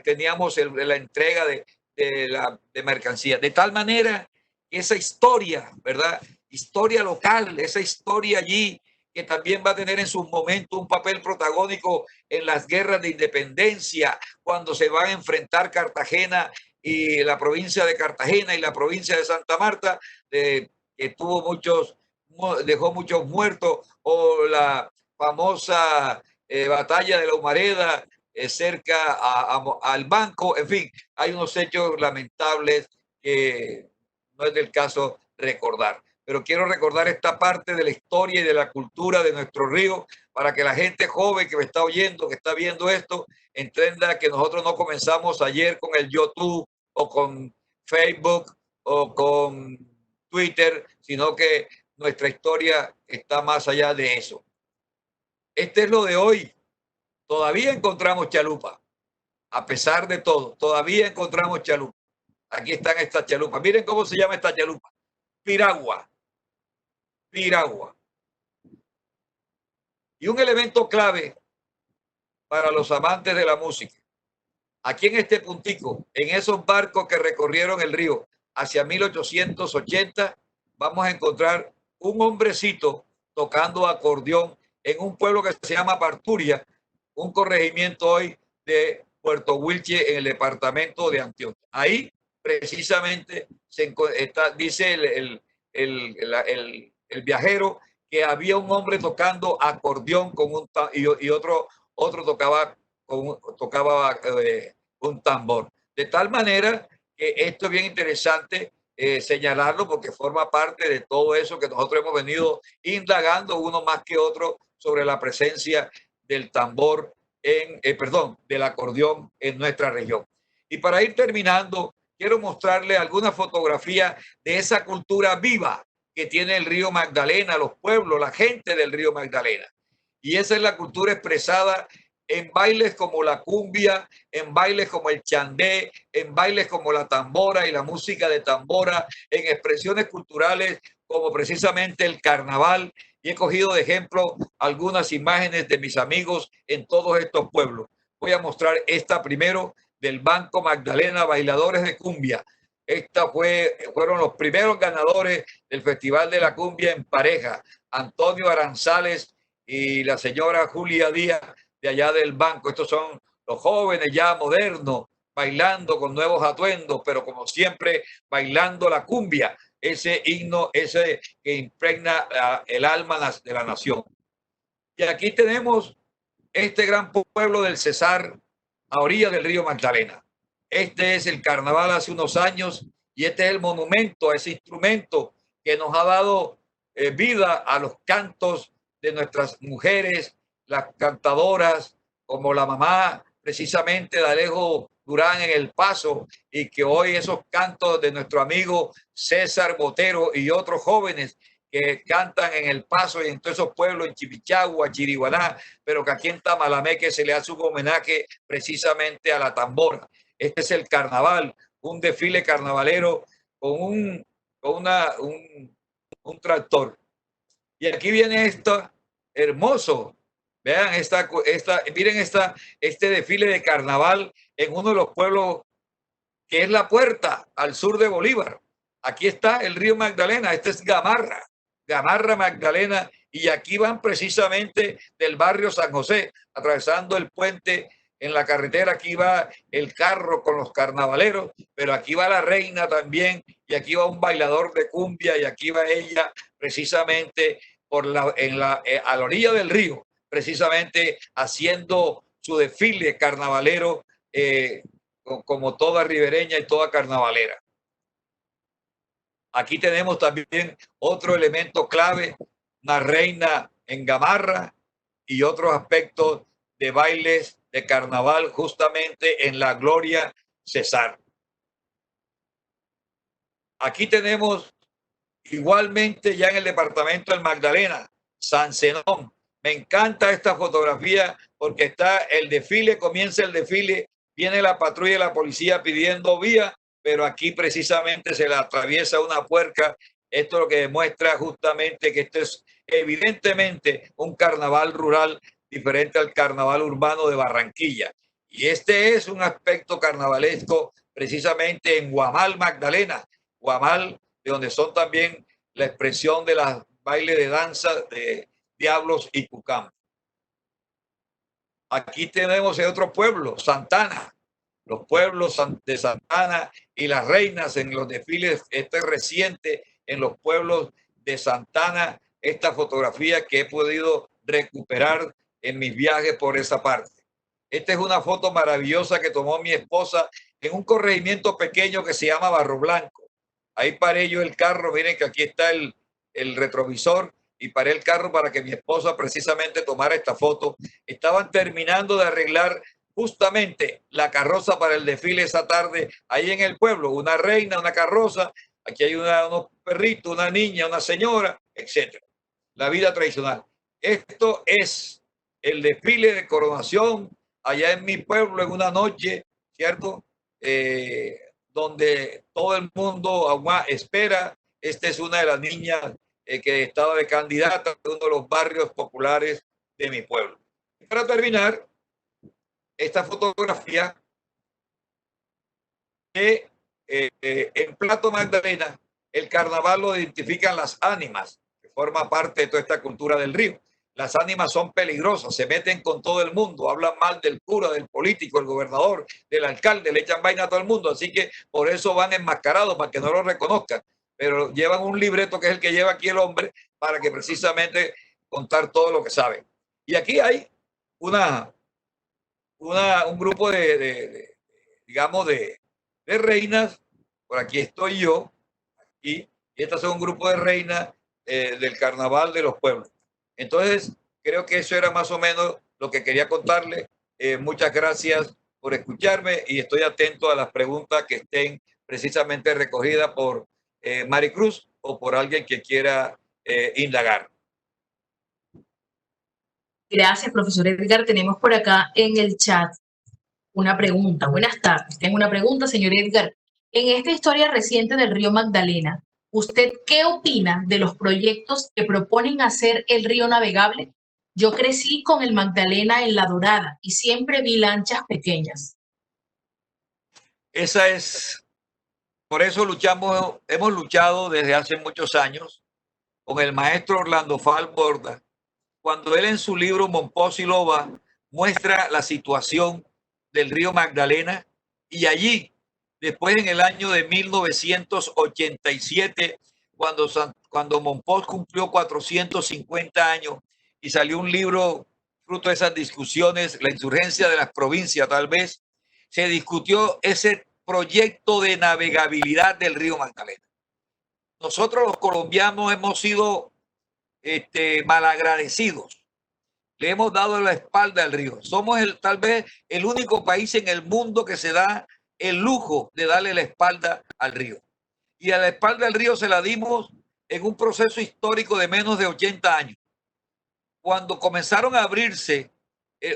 teníamos la entrega de mercancía. De tal manera que esa historia, ¿verdad? Historia local, esa historia allí que también va a tener en sus momentos un papel protagónico en las guerras de independencia, cuando se van a enfrentar Cartagena y la provincia de Cartagena y la provincia de Santa Marta, que dejó muchos muertos, o la famosa batalla de la Humareda cerca al banco. En fin, hay unos hechos lamentables que no es del caso recordar, pero quiero recordar esta parte de la historia y de la cultura de nuestro río para que la gente joven que me está oyendo, que está viendo esto, entienda que nosotros no comenzamos ayer con el YouTube o con Facebook o con Twitter, sino que nuestra historia está más allá de eso. Este es lo de hoy. Todavía encontramos chalupa, a pesar de todo, todavía encontramos chalupa. Aquí están estas chalupas. Miren cómo se llama esta chalupa. Piragua. Piragua. Y un elemento clave para los amantes de la música. Aquí en este puntico, en esos barcos que recorrieron el río hacia 1880, vamos a encontrar un hombrecito tocando acordeón en un pueblo que se llama Parturia, un corregimiento hoy de Puerto Wilche en el departamento de Antioquia. Ahí precisamente dice el viajero que había un hombre tocando acordeón con y otro tocaba un tambor. De tal manera que esto es bien interesante señalarlo porque forma parte de todo eso que nosotros hemos venido indagando uno más que otro sobre la presencia del tambor del acordeón en nuestra región. Y para ir terminando, quiero mostrarle alguna fotografía de esa cultura viva que tiene el río Magdalena, los pueblos, la gente del río Magdalena. Y esa es la cultura expresada en bailes como la cumbia, en bailes como el chandé, en bailes como la tambora y la música de tambora, en expresiones culturales como precisamente el carnaval. Y he cogido de ejemplo algunas imágenes de mis amigos en todos estos pueblos. Voy a mostrar esta primero del Banco Magdalena Bailadores de Cumbia. Fueron los primeros ganadores del Festival de la Cumbia en pareja. Antonio Aranzales y la señora Julia Díaz de allá del banco. Estos son los jóvenes ya modernos, bailando con nuevos atuendos, pero como siempre, bailando la cumbia, ese himno, ese que impregna el alma de la nación. Y aquí tenemos este gran pueblo del Cesar a orillas del río Magdalena. Este es el carnaval hace unos años y este es el monumento a ese instrumento que nos ha dado vida a los cantos de nuestras mujeres, las cantadoras, como la mamá precisamente de Alejo Durán en El Paso, y que hoy esos cantos de nuestro amigo César Botero y otros jóvenes que cantan en El Paso y en todos esos pueblos, en Chipichagua, Chiriguaná, pero que aquí en Tamalameque se le hace un homenaje precisamente a la tambora. Este es el carnaval, un desfile carnavalero con un tractor. Y aquí viene esto hermoso, Vean miren este desfile de carnaval en uno de los pueblos que es la puerta al sur de Bolívar. Aquí está el río Magdalena, este es Gamarra, Gamarra Magdalena, y aquí van precisamente del barrio San José, atravesando el puente en la carretera. Aquí va el carro con los carnavaleros, pero aquí va la reina también, y aquí va un bailador de cumbia, y aquí va ella precisamente a la orilla del río, precisamente haciendo su desfile carnavalero, como toda ribereña y toda carnavalera. Aquí tenemos también otro elemento clave, una reina en gamarra y otros aspectos de bailes de carnaval justamente en la Gloria Cesar. Aquí tenemos igualmente ya en el departamento del Magdalena, San Zenón. Me encanta esta fotografía porque está el desfile, comienza el desfile, viene la patrulla de la policía pidiendo vía, pero aquí precisamente se le atraviesa una puerca. Esto es lo que demuestra justamente que esto es evidentemente un carnaval rural diferente al carnaval urbano de Barranquilla. Y este es un aspecto carnavalesco precisamente en Guamal, Magdalena. Guamal, de donde son también la expresión de las bailes de danza de Diablos y Cucam. Aquí tenemos en otro pueblo, Santana, los pueblos de Santana y las reinas en los desfiles reciente en los pueblos de Santana, esta fotografía que he podido recuperar en mis viajes por esa parte. Esta es una foto maravillosa que tomó mi esposa en un corregimiento pequeño que se llama Barro Blanco. Ahí paré yo el carro, miren que aquí está el retrovisor, y paré el carro para que mi esposa precisamente tomara esta foto. Estaban terminando de arreglar justamente la carroza para el desfile esa tarde ahí en el pueblo, una reina, una carroza, aquí hay unos perritos, una niña, una señora, etcétera. La vida tradicional. Esto es el desfile de coronación allá en mi pueblo en una noche, ¿cierto? Donde todo el mundo espera. Esta es una de las niñas que estaba de candidata en uno de los barrios populares de mi pueblo. Y para terminar, esta fotografía que en Plato Magdalena, el carnaval lo identifican las ánimas, que forma parte de toda esta cultura del río. Las ánimas son peligrosas, se meten con todo el mundo, hablan mal del cura, del político, del gobernador, del alcalde, le echan vaina a todo el mundo, así que por eso van enmascarados para que no lo reconozcan, pero llevan un libreto que es el que lleva aquí el hombre para que precisamente contar todo lo que saben. Y aquí hay un grupo digamos, de reinas. Por aquí estoy yo, y estas son un grupo de reinas del carnaval de los pueblos. Entonces, creo que eso era más o menos lo que quería contarle. Muchas gracias por escucharme y estoy atento a las preguntas que estén precisamente recogidas por Maricruz o por alguien que quiera indagar. Gracias, profesor Edgar. Tenemos por acá en el chat una pregunta. Buenas tardes. Tengo una pregunta, señor Edgar. En esta historia reciente del río Magdalena, ¿usted qué opina de los proyectos que proponen hacer el río navegable? Yo crecí con el Magdalena en La Dorada y siempre vi lanchas pequeñas. Esa es, por eso hemos luchado desde hace muchos años con el maestro Orlando Falborda, cuando él en su libro Mompox y Loba muestra la situación del río Magdalena, y allí, después en el año de 1987, cuando Mompox cumplió 450 años y salió un libro fruto de esas discusiones, La insurgencia de las provincias tal vez, se discutió ese proyecto de navegabilidad del río Magdalena. Nosotros los colombianos hemos sido malagradecidos. Le hemos dado la espalda al río. Somos tal vez el único país en el mundo que se da el lujo de darle la espalda al río. Y a la espalda del río se la dimos en un proceso histórico de menos de 80 años. Cuando comenzaron a abrirse,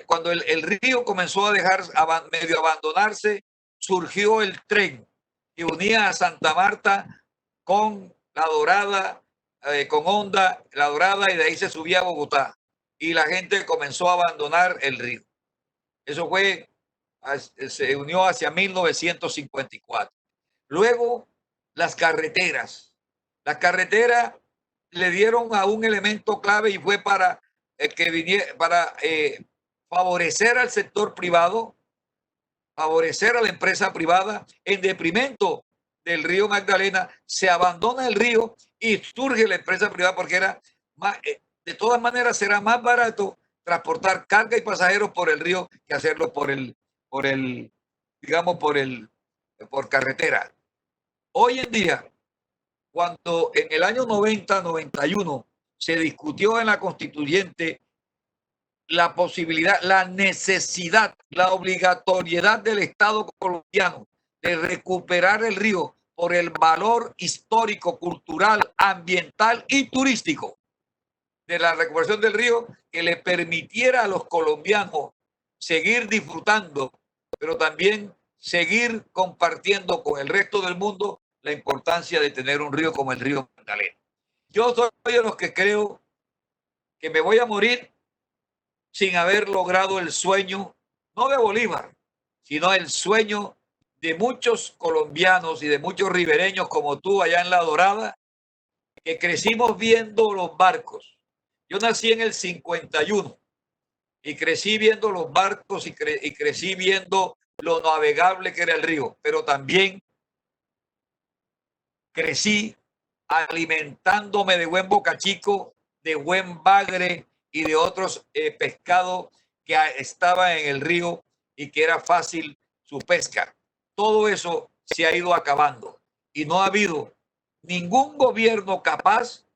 cuando el río comenzó a dejar medio abandonarse, surgió el tren que unía a Santa Marta con La Dorada, con Honda, La Dorada, y de ahí se subía a Bogotá. y la gente comenzó a abandonar el río. Eso se unió hacia 1954. Luego, las carreteras. Las carreteras le dieron a un elemento clave y fue para favorecer al sector privado, favorecer a la empresa privada. En detrimento del río Magdalena, se abandona el río y surge la empresa privada porque era más, de todas maneras será más barato transportar carga y pasajeros por el río que hacerlo por carretera. Hoy en día, cuando en el año 90-91 se discutió en la constituyente la posibilidad, la necesidad, la obligatoriedad del Estado colombiano de recuperar el río por el valor histórico, cultural, ambiental y turístico de la recuperación del río, que le permitiera a los colombianos seguir disfrutando, pero también seguir compartiendo con el resto del mundo la importancia de tener un río como el río Magdalena. Yo soy de los que creo que me voy a morir sin haber logrado el sueño, no de Bolívar, sino el sueño de muchos colombianos y de muchos ribereños como tú allá en La Dorada, que crecimos viendo los barcos. Yo nací en el 51 y crecí viendo los barcos y crecí viendo lo navegable que era el río, pero también crecí alimentándome de buen bocachico, de buen bagre y de otros pescados que estaban en el río y que era fácil su pesca. Todo eso se ha ido acabando y no ha habido ningún gobierno capaz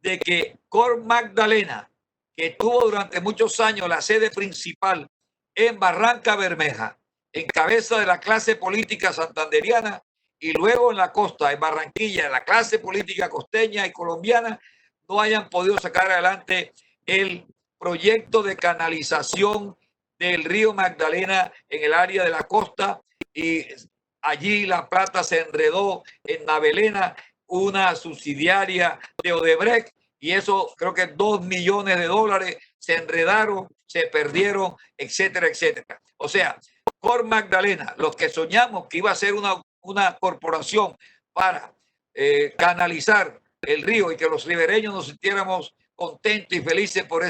de que Cor Magdalena, que tuvo durante muchos años la sede principal en Barranca Bermeja, en cabeza de la clase política santanderiana, y luego en la costa, en Barranquilla, la clase política costeña y colombiana, no hayan podido sacar adelante el proyecto de canalización del río Magdalena en el área de la costa, y allí la plata se enredó en Navelena, una subsidiaria de Odebrecht, y eso creo que $2 millones se enredaron, se perdieron, etcétera, etcétera. O sea, Cor Magdalena, los que soñamos que iba a ser una corporación para canalizar el río y que los ribereños nos sintiéramos contentos y felices por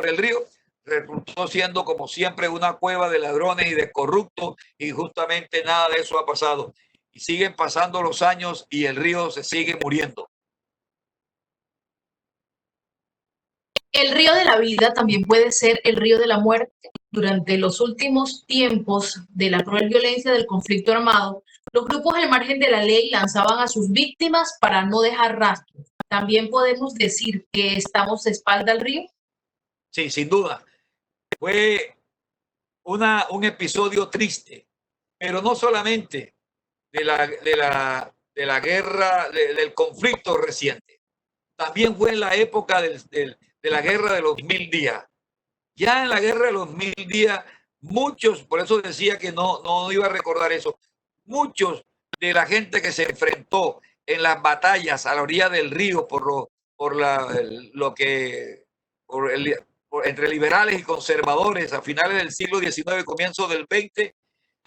el río, resultó siendo como siempre una cueva de ladrones y de corruptos, y justamente nada de eso ha pasado. Y siguen pasando los años y el río se sigue muriendo. El río de la vida también puede ser el río de la muerte. Durante los últimos tiempos de la cruel violencia del conflicto armado, los grupos al margen de la ley lanzaban a sus víctimas para no dejar rastro. ¿También podemos decir que estamos de espalda al río? Sí, sin duda. Fue un episodio triste, pero no solamente de la guerra, del conflicto reciente. También fue en la época de la guerra de los 1000 días. Ya en la guerra de los 1000 días, muchos, por eso decía que no iba a recordar eso, muchos de la gente que se enfrentó en las batallas a la orilla del río entre liberales y conservadores a finales del siglo XIX y comienzo del XX,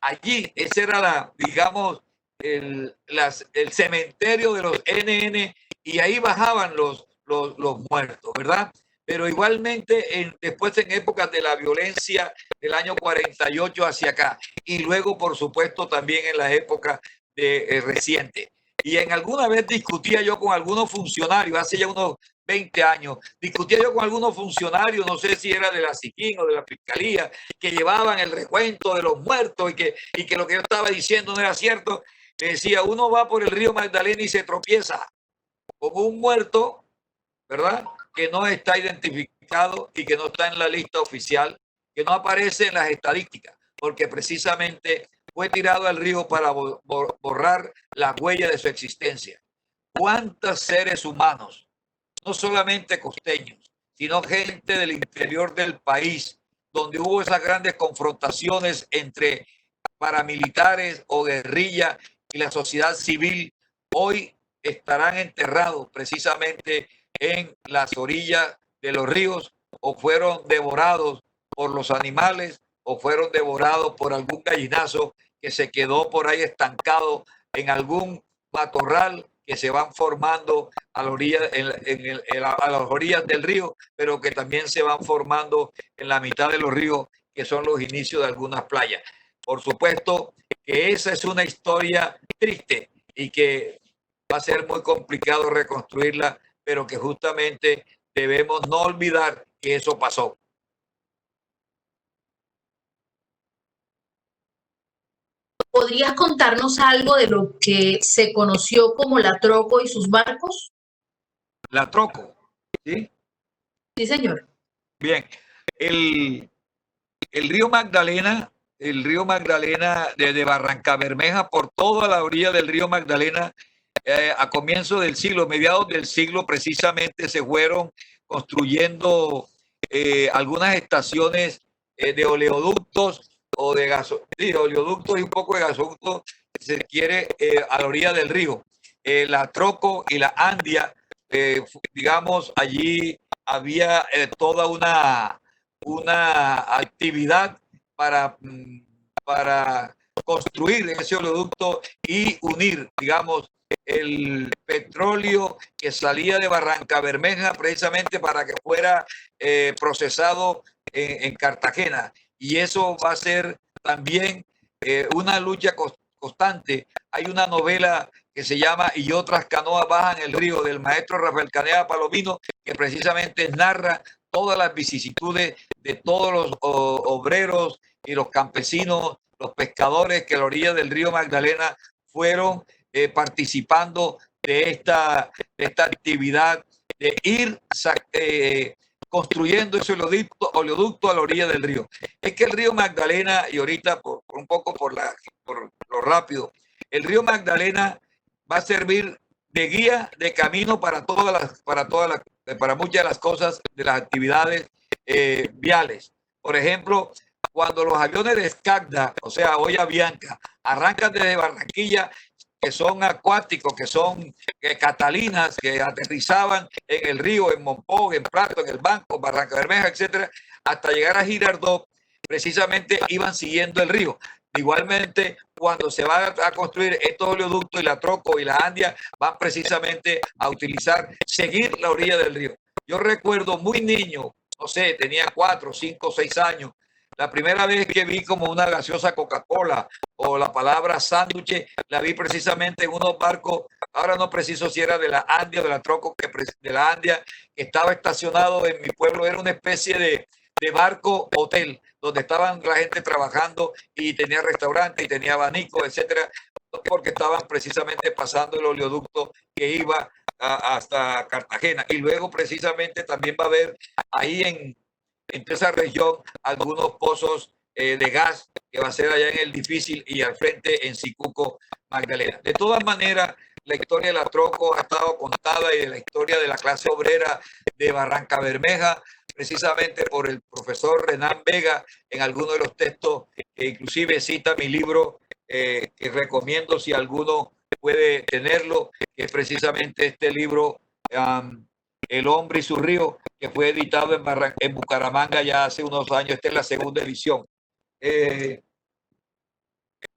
allí ese era el cementerio de los NN, y ahí bajaban los muertos, ¿verdad? Pero igualmente después en épocas de la violencia del año 48 hacia acá, y luego por supuesto también en la época reciente. Y en alguna vez discutía yo con algunos funcionarios, hace ya unos 20 años, discutía yo con algunos funcionarios, no sé si era de la SICIN o de la Fiscalía, que llevaban el recuento de los muertos y que lo que yo estaba diciendo no era cierto. Me decía, uno va por el río Magdalena y se tropieza con un muerto, ¿verdad?, que no está identificado y que no está en la lista oficial, que no aparece en las estadísticas, porque precisamente fue tirado al río para borrar la huella de su existencia. ¿Cuántos seres humanos, no solamente costeños, sino gente del interior del país, donde hubo esas grandes confrontaciones entre paramilitares o guerrilla y la sociedad civil, hoy estarán enterrados precisamente en las orillas de los ríos o fueron devorados por los animales o fueron devorados por algún gallinazo que se quedó por ahí estancado en algún matorral que se van formando a la orilla, a las orillas del río, pero que también se van formando en la mitad de los ríos, que son los inicios de algunas playas. Por supuesto que esa es una historia triste y que va a ser muy complicado reconstruirla, pero que justamente debemos no olvidar que eso pasó. ¿Podrías contarnos algo de lo que se conoció como la Troco y sus barcos? La Troco, ¿sí? Sí, señor. Bien, el río Magdalena, desde Barrancabermeja por toda la orilla del río Magdalena, a comienzos del siglo, mediados del siglo precisamente, se fueron construyendo algunas estaciones de oleoductos o de oleoductos y un poco de gasoductos, si se quiere, a la orilla del río. La Troco y la Andia, digamos, allí había toda una actividad para construir ese oleoducto y unir, digamos, el petróleo que salía de Barrancabermeja precisamente para que fuera procesado en Cartagena. Y eso va a ser también una lucha constante. Hay una novela que se llama Y otras canoas bajan el río, del maestro Rafael Caneda Palomino, que precisamente narra todas las vicisitudes de todos los obreros y los campesinos, los pescadores que a la orilla del río Magdalena fueron participando de esta actividad de ir construyendo ese oleoducto a la orilla del río. Es que el río Magdalena, y ahorita un poco por lo rápido, el río Magdalena va a servir de guía, de camino para muchas de las cosas, de las actividades viales. Por ejemplo, cuando los aviones de Escagda, o sea, Bahía Bianca, arrancan desde Barranquilla, que son acuáticos, que son catalinas, que aterrizaban en el río, en Monpós, en Prato, en el Banco, Barrancabermeja, etcétera, hasta llegar a Girardot, precisamente iban siguiendo el río. Igualmente, cuando se va a construir estos oleoductos y la Troco y la Andia, van precisamente a seguir la orilla del río. Yo recuerdo muy niño, no sé, tenía 4, 5, 6 años, la primera vez que vi como una gaseosa Coca-Cola o la palabra sándwich, la vi precisamente en unos barcos, ahora no preciso si era de la Andia o de la Troco, de la Andia, que estaba estacionado en mi pueblo, era una especie de barco hotel, donde estaban la gente trabajando y tenía restaurante y tenía abanico, etcétera, porque estaban precisamente pasando el oleoducto que iba hasta Cartagena. Y luego precisamente también va a haber ahí en esa región algunos pozos de gas que va a ser allá en el Difícil y al frente en Sicuco, Magdalena. De todas maneras, la historia de la Troco ha estado contada y de la historia de la clase obrera de Barrancabermeja, precisamente por el profesor Renán Vega en alguno de los textos, que inclusive cita mi libro, que recomiendo si alguno puede tenerlo, que es precisamente este libro, El hombre y su río, que fue editado en Bucaramanga ya hace unos años. Esta es la segunda edición.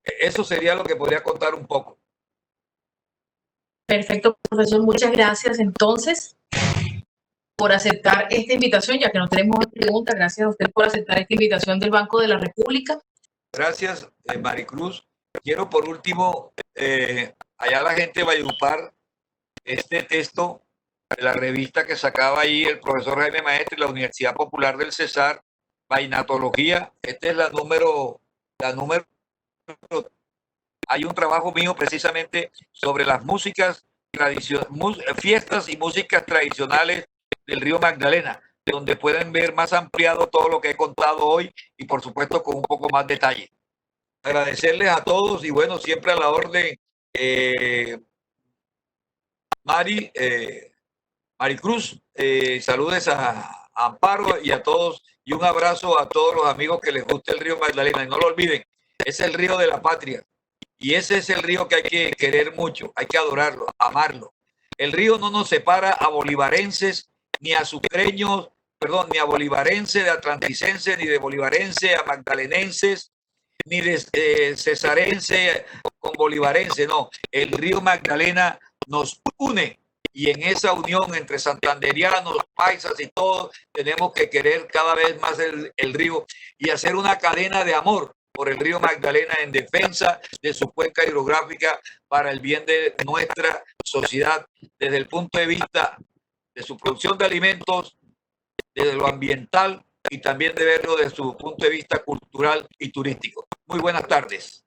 Eso sería lo que podría contar un poco. Perfecto, profesor. Muchas gracias entonces por aceptar esta invitación, ya que no tenemos preguntas. Gracias a usted por aceptar esta invitación del Banco de la República. Gracias, Maricruz. Quiero por último, allá la gente de Valledupar, este texto de la revista que sacaba ahí el profesor Jaime Maestre, la Universidad Popular del Cesar, Vainatología. Esta es la número. Hay un trabajo mío precisamente sobre las fiestas y músicas tradicionales del río Magdalena, donde pueden ver más ampliado todo lo que he contado hoy y por supuesto con un poco más detalle. Agradecerles a todos y bueno, siempre a la orden, Maricruz, saludes a Amparo y a todos, y un abrazo a todos los amigos que les guste el río Magdalena. Y no lo olviden, es el río de la patria. Y ese es el río que hay que querer mucho, hay que adorarlo, amarlo. El río no nos separa a bolivarenses ni a sucreños perdón, ni a bolivarense, de atlanticense, ni de bolivarense a magdalenenses, ni de cesarense con bolivarense, no. El río Magdalena nos une y en esa unión entre santanderianos, paisas y todos, tenemos que querer cada vez más el río y hacer una cadena de amor por el río Magdalena en defensa de su cuenca hidrográfica para el bien de nuestra sociedad desde el punto de vista de su producción de alimentos, desde lo ambiental y también de verlo desde su punto de vista cultural y turístico. Muy buenas tardes.